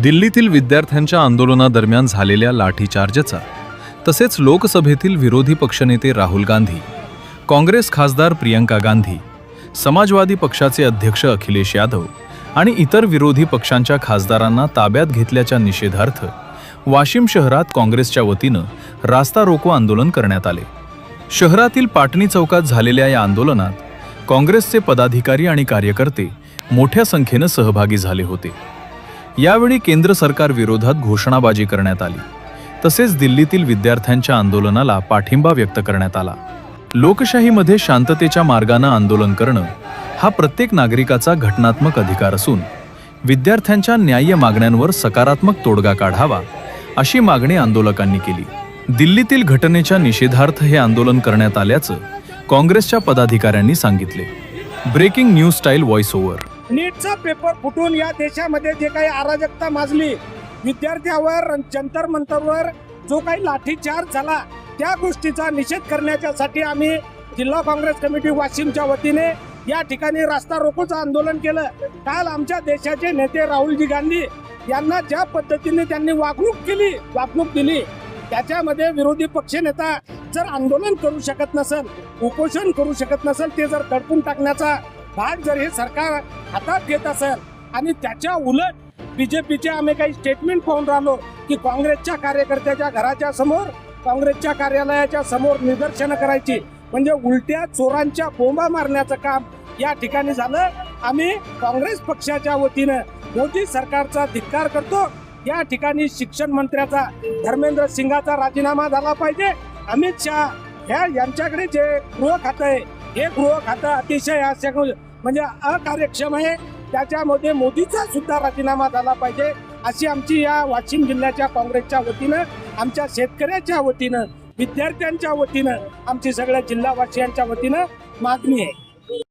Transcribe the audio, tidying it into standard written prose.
दिल्लीतील विद्यार्थ्यांच्या आंदोलनादरम्यान झालेल्या लाठीचार्जचा, तसेच लोकसभेतील विरोधी पक्षनेते राहुल गांधी, काँग्रेस खासदार प्रियंका गांधी, समाजवादी पक्षाचे अध्यक्ष अखिलेश यादव आणि इतर विरोधी पक्षांच्या खासदारांना ताब्यात घेतल्याच्या निषेधार्थ वाशिम शहरात काँग्रेसच्या वतीनं रास्ता रोको आंदोलन करण्यात आले। शहरातील पाटणी चौकात झालेल्या या आंदोलनात काँग्रेसचे पदाधिकारी आणि कार्यकर्ते मोठ्या संख्येनं सहभागी झाले होते। यावेळी केंद्र सरकार विरोधात घोषणाबाजी करण्यात आली, तसेच दिल्लीतील विद्यार्थ्यांच्या आंदोलनाला पाठिंबा व्यक्त करण्यात आला। लोकशाहीमध्ये शांततेच्या मार्गाने आंदोलन करणं हा प्रत्येक नागरिकाचा घटनात्मक अधिकार असून विद्यार्थ्यांच्या न्याय्य मागण्यांवर सकारात्मक तोडगा काढावा अशी मागणी आंदोलकांनी केली। दिल्लीतील घटनेच्या निषेधार्थ हे आंदोलन करण्यात आल्याचं काँग्रेसच्या पदाधिकाऱ्यांनी सांगितले। Breaking news style voice over. नीटचा पेपर फुटून या देशामध्ये जे काही अराजकता माजली, विद्यार्थ्यावर जंतर मंतरवर जो काही लाठीचार्ज झाला, त्या गोष्टीचा निषेध करण्यासाठी आम्ही जिल्हा काँग्रेस कमिटी वाशिमच्या वतीने या ठिकाणी रास्ता रोकोचं आंदोलन केलं। काल आमच्या देशाचे नेते राहुलजी गांधी यांना ज्या पद्धतीने त्यांनी वागणूक दिली, त्याच्यामध्ये विरोधी पक्षनेता जर आंदोलन करू शकत नसेल, उपोषण करू शकत नसेल, ते जर दडपून टाकण्याचा भाग जर हे सरकार हातात घेत असेल आणि त्याच्या उलट बीजेपीचे आम्ही काही स्टेटमेंट पाहून राहिलो की काँग्रेसच्या कार्यकर्त्याच्या घराच्या समोर, काँग्रेसच्या कार्यालयाच्या समोर निदर्शनं करायची, म्हणजे उलट्या चोरांच्या बोंबा मारण्याचं काम या ठिकाणी झालं। आम्ही काँग्रेस पक्षाच्या वतीनं मोदी सरकारचा धिक्कार करतो। या ठिकाणी शिक्षण मंत्र्याचा धर्मेंद्र सिंगाचा राजीनामा झाला पाहिजे। अमित शहा यांच्याकडे जे गृह खातं आहे, हे गृह खातं अतिशय म्हणजे अकार्यक्षम आहे, त्याच्यामध्ये मोदीचा सुद्धा राजीनामा झाला पाहिजे अशी आमची या वाशिम जिल्ह्याच्या काँग्रेसच्या वतीनं, आमच्या शेतकऱ्याच्या वतीनं, विद्यार्थ्यांच्या वतीनं, आमची सगळ्या जिल्हावासियांच्या वतीनं मागणी आहे।